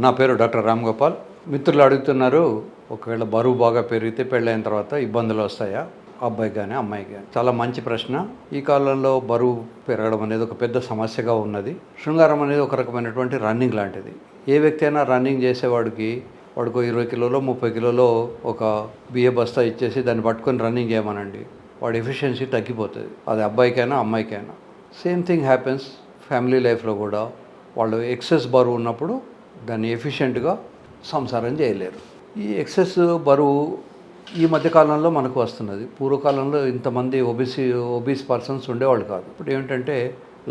నా పేరు డాక్టర్ రామ్ గోపాల్. మిత్రులు అడుగుతున్నారు, ఒకవేళ బరువు బాగా పెరిగితే పెళ్ళైన తర్వాత ఇబ్బందులు వస్తాయా అబ్బాయికి కానీ అమ్మాయికి కానీ? చాలా మంచి ప్రశ్న. ఈ కాలంలో బరువు పెరగడం అనేది ఒక పెద్ద సమస్యగా ఉన్నది. శృంగారం అనేది ఒక రకమైనటువంటి రన్నింగ్ లాంటిది. ఏ వ్యక్తి అయినా రన్నింగ్ చేసేవాడికి వాడికి 20 కిలోలో 30 కిలోలో ఒక బియ్య బస్తా ఇచ్చేసి దాన్ని పట్టుకొని రన్నింగ్ చేయమనండి, వాడి ఎఫిషియన్సీ తగ్గిపోతుంది. అది అబ్బాయికైనా అమ్మాయికైనా. సేమ్ థింగ్ హ్యాపెన్స్ ఫ్యామిలీ లైఫ్లో కూడా. వాళ్ళు ఎక్సెస్ బరువు ఉన్నప్పుడు దాన్ని ఎఫిషియెంట్గా సంసారం చేయలేరు. ఈ ఎక్సెస్ బరువు ఈ మధ్యకాలంలో మనకు వస్తున్నది. పూర్వకాలంలో ఇంతమంది ఒబీస్ పర్సన్స్ ఉండేవాళ్ళు కాదు. ఇప్పుడు ఏమిటంటే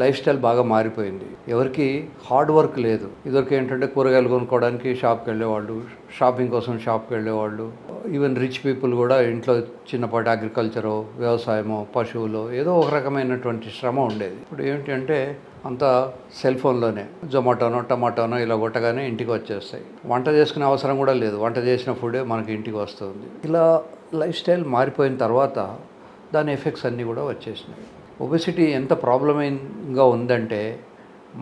లైఫ్ స్టైల్ బాగా మారిపోయింది. ఎవరికి హార్డ్ వర్క్ లేదు. ఇదివరకు ఏంటంటే కూరగాయలు కొనుక్కోవడానికి షాప్కి వెళ్ళేవాళ్ళు, షాపింగ్ కోసం షాప్కి వెళ్ళేవాళ్ళు. ఈవెన్ రిచ్ పీపుల్ కూడా ఇంట్లో చిన్నపాటి అగ్రికల్చరో వ్యవసాయమో పశువులో ఏదో ఒక రకమైనటువంటి శ్రమ ఉండేది. ఇప్పుడు ఏంటంటే అంతా సెల్ ఫోన్లోనే జొమాటోనో టమాటోనో ఇలా కొట్టగానే ఇంటికి వచ్చేస్తాయి. వంట చేసుకునే అవసరం కూడా లేదు, వంట చేసిన ఫుడే మనకి ఇంటికి వస్తుంది. ఇలా లైఫ్ స్టైల్ మారిపోయిన తర్వాత దాని ఎఫెక్ట్స్ అన్నీ కూడా వచ్చేసినాయి. ఒబెసిటీ ఎంత ప్రాబ్లమైంగా ఉందంటే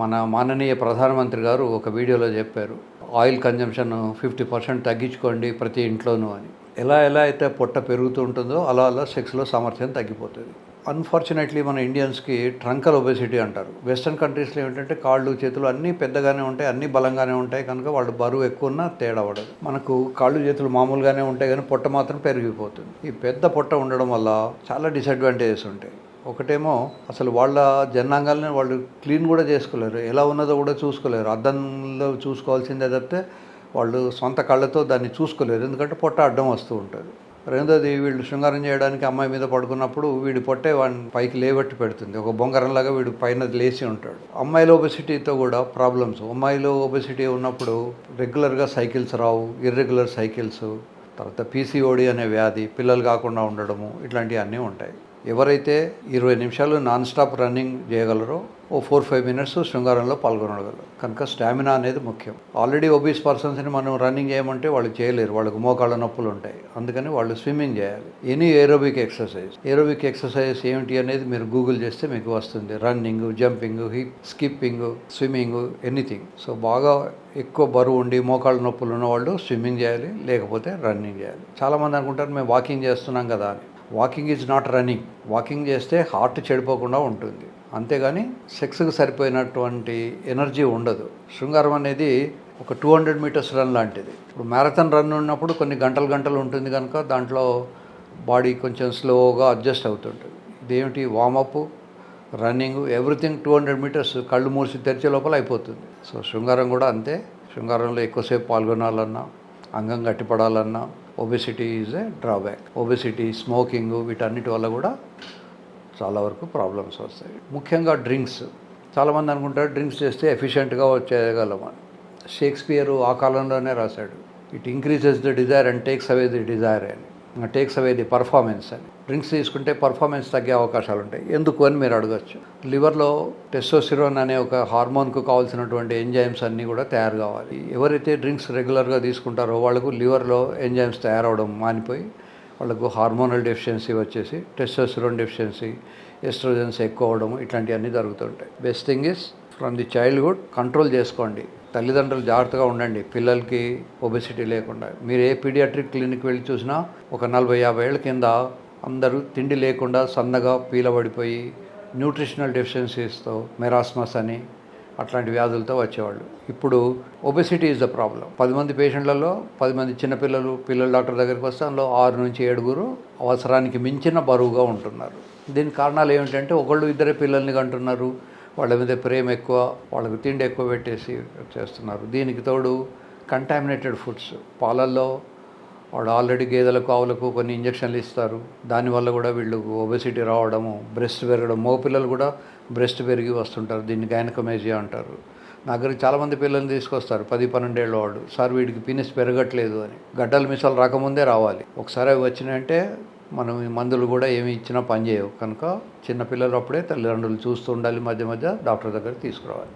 మన మాననీయ ప్రధానమంత్రి గారు ఒక వీడియోలో చెప్పారు, ఆయిల్ కన్జంప్షన్ 50% తగ్గించుకోండి ప్రతి ఇంట్లోనూ అని. ఎలా అయితే పొట్ట పెరుగుతూ ఉంటుందో అలా సెక్స్లో సామర్థ్యం తగ్గిపోతుంది. అన్ఫార్చునేట్లీ మన ఇండియన్స్కి ట్రంకల్ ఒబెసిటీ అంటారు. వెస్ట్రన్ కంట్రీస్లో ఏంటంటే కాళ్ళు చేతులు అన్నీ పెద్దగానే ఉంటాయి, అన్నీ బలంగానే ఉంటాయి, కనుక వాళ్ళు బరువు ఎక్కువ ఉన్నా తేడా పడదు. మనకు కాళ్ళు చేతులు మామూలుగానే ఉంటాయి కానీ పొట్ట మాత్రం పెరిగిపోతుంది. ఈ పెద్ద పొట్ట ఉండడం వల్ల చాలా డిసడ్వాంటేజెస్ ఉంటాయి. ఒకటేమో అసలు వాళ్ళ జనాంగాలని వాళ్ళు క్లీన్ కూడా చేసుకోలేరు, ఎలా ఉన్నదో కూడా చూసుకోలేరు. అద్దంలో చూసుకోవాల్సిందే తప్పితే వాళ్ళు సొంత కళ్ళతో దాన్ని చూసుకోలేరు, ఎందుకంటే పొట్ట అడ్డం వస్తూ ఉంటుంది. రెండోది, వీళ్ళు శృంగారం చేయడానికి అమ్మాయి మీద పడుకున్నప్పుడు వీడి పొట్టే వాడిని పైకి లేబట్టి పెడుతుంది. ఒక బొంగరంలాగా వీడు పైన లేచి ఉంటాడు. అమ్మాయిలో ఒబెసిటీతో కూడా ప్రాబ్లమ్స్. అమ్మాయిలో ఒబెసిటీ ఉన్నప్పుడు రెగ్యులర్గా సైకిల్స్ రావు, ఇర్రెగ్యులర్ సైకిల్స్, తర్వాత పీసీఓడి అనే వ్యాధి, పిల్లలు కాకుండా ఉండడము, ఇట్లాంటివన్నీ ఉంటాయి. ఎవరైతే 20 నిమిషాలు నాన్ స్టాప్ రన్నింగ్ చేయగలరో 4-5 మినిట్స్ శృంగారంలో పాల్గొనగలరు. కనుక స్టామినా అనేది ముఖ్యం. ఆల్రెడీ ఒబీస్ పర్సన్స్ని మనం రన్నింగ్ చేయమంటే వాళ్ళు చేయలేరు, వాళ్ళకు మోకాళ్ళ నొప్పులు ఉంటాయి. అందుకని వాళ్ళు స్విమ్మింగ్ చేయాలి. ఎనీ ఏరోబిక్ ఎక్సర్సైజ్ ఏమిటి అనేది మీరు గూగుల్ చేస్తే మీకు వస్తుంది. Running, jumping, skipping, swimming, anything. So బాగా ఎక్కువ బరువు ఉండి మోకాళ్ళ నొప్పులు ఉన్న వాళ్ళు స్విమ్మింగ్ చేయాలి, లేకపోతే రన్నింగ్ చేయాలి. చాలామంది అనుకుంటారు మేము వాకింగ్ చేస్తున్నాం కదా అని. Walking is not running. Walking చేస్తే హార్ట్ చెడిపోకుండా ఉంటుంది, అంతేగాని సెక్స్కి సరిపోయినటువంటి ఎనర్జీ ఉండదు. శృంగారం అనేది ఒక 200 మీటర్స్ రన్ లాంటిది. ఇప్పుడు మ్యారథాన్ రన్ ఉన్నప్పుడు కొన్ని గంటలు ఉంటుంది కనుక దాంట్లో బాడీ కొంచెం స్లోగా అడ్జస్ట్ అవుతుంటుంది. ఇదేమిటి, వామప్, రన్నింగ్, ఎవ్రీథింగ్ 200 మీటర్స్ కళ్ళు మూసి తెరిచే లోపల అయిపోతుంది. సో శృంగారం కూడా అంతే. శృంగారంలో ఎక్కువసేపు పాల్గొనాలన్నా, అంగం గట్టిపడాలన్నా obesity is a drawback. Obesity, smoking, వీటన్నిటి వల్ల కూడా చాలా వరకు ప్రాబ్లమ్స్ వస్తాయి. ముఖ్యంగా డ్రింక్స్. చాలామంది అనుకుంటారు డ్రింక్స్ చేస్తే ఎఫిషియెంట్గా చేయగలమని. షేక్స్పియర్ ఆ కాలంలోనే రాశాడు, it increases the desire and takes away the Dzire అని, టేక్స్ అవే ది పర్ఫార్మెన్స్ అని. డ్రింక్స్ తీసుకుంటే పర్ఫార్మెన్స్ తగ్గే అవకాశాలు ఉంటాయి. ఎందుకు అని మీరు అడగచ్చు. లివర్లో టెస్టోస్టెరాన్ అనే ఒక హార్మోన్కు కావాల్సినటువంటి ఎంజైమ్స్ అన్నీ కూడా తయారు కావాలి. ఎవరైతే డ్రింక్స్ రెగ్యులర్గా తీసుకుంటారో వాళ్ళకు లివర్లో ఎంజైమ్స్ తయారవడం మానిపోయి వాళ్ళకు హార్మోనల్ డెఫిషియన్సీ వచ్చేసి టెస్టోస్టెరాన్ డెఫిషియన్సీ, ఎస్ట్రోజన్స్ ఎక్కువ అవడం, ఇట్లాంటివన్నీ జరుగుతుంటాయి. Best thing is from the childhood control చేసుకోండి. తల్లిదండ్రులు జాగ్రత్తగా ఉండండి పిల్లలకి ఒబెసిటీ లేకుండా. మీరు ఏ పీడియాట్రిక్ క్లినిక్ వెళ్ళి చూసినా ఒక 40-50 ఏళ్ళ కింద అందరూ తిండి లేకుండా సన్నగా పీలబడిపోయి న్యూట్రిషనల్ డెఫిషియన్సీస్తో మెరాస్మస్ అని అట్లాంటి వ్యాధులతో వచ్చేవాళ్ళు. ఇప్పుడు ఒబెసిటీ ఈజ్ ద ప్రాబ్లం. 10 మంది పేషెంట్లలో 10 మంది చిన్నపిల్లలు డాక్టర్ దగ్గరికి వస్తే అందులో 6 నుంచి 7 అవసరానికి మించిన బరువుగా ఉంటున్నారు. దీనికి కారణాలు ఏమిటంటే ఒకళ్ళు ఇద్దరే పిల్లల్ని కంటున్నారు, వాళ్ళ మీద ప్రేమ ఎక్కువ, వాళ్ళకు తిండి ఎక్కువ పెట్టేసి చేస్తున్నారు. దీనికి తోడు కంటామినేటెడ్ ఫుడ్స్. పాలల్లో వాడు ఆల్రెడీ గేదెలకు ఆవులకు కొన్ని ఇంజక్షన్లు ఇస్తారు, దానివల్ల కూడా వీళ్ళకు ఒబెసిటీ రావడము, బ్రెస్ట్ పెరగడం. మగపిల్లలు కూడా బ్రెస్ట్ పెరిగి వస్తుంటారు, దీన్ని గైనకోమేజియా అంటారు. నా దగ్గరికి చాలామంది పిల్లల్ని తీసుకొస్తారు 10-12 ఏళ్ళ వాడు, సార్ వీడికి పీనిస్ పెరగట్లేదు అని. గడ్డలు మిసాలు రాకముందే రావాలి. ఒకసారి అవి వచ్చినాయంటే మనం ఈ మందులు కూడా ఏమి ఇచ్చినా పనిచేయవు. కనుక చిన్నపిల్లలు అప్పుడే తల్లిదండ్రులు చూస్తూ ఉండాలి, మధ్య డాక్టర్ దగ్గరికి తీసుకురావాలి.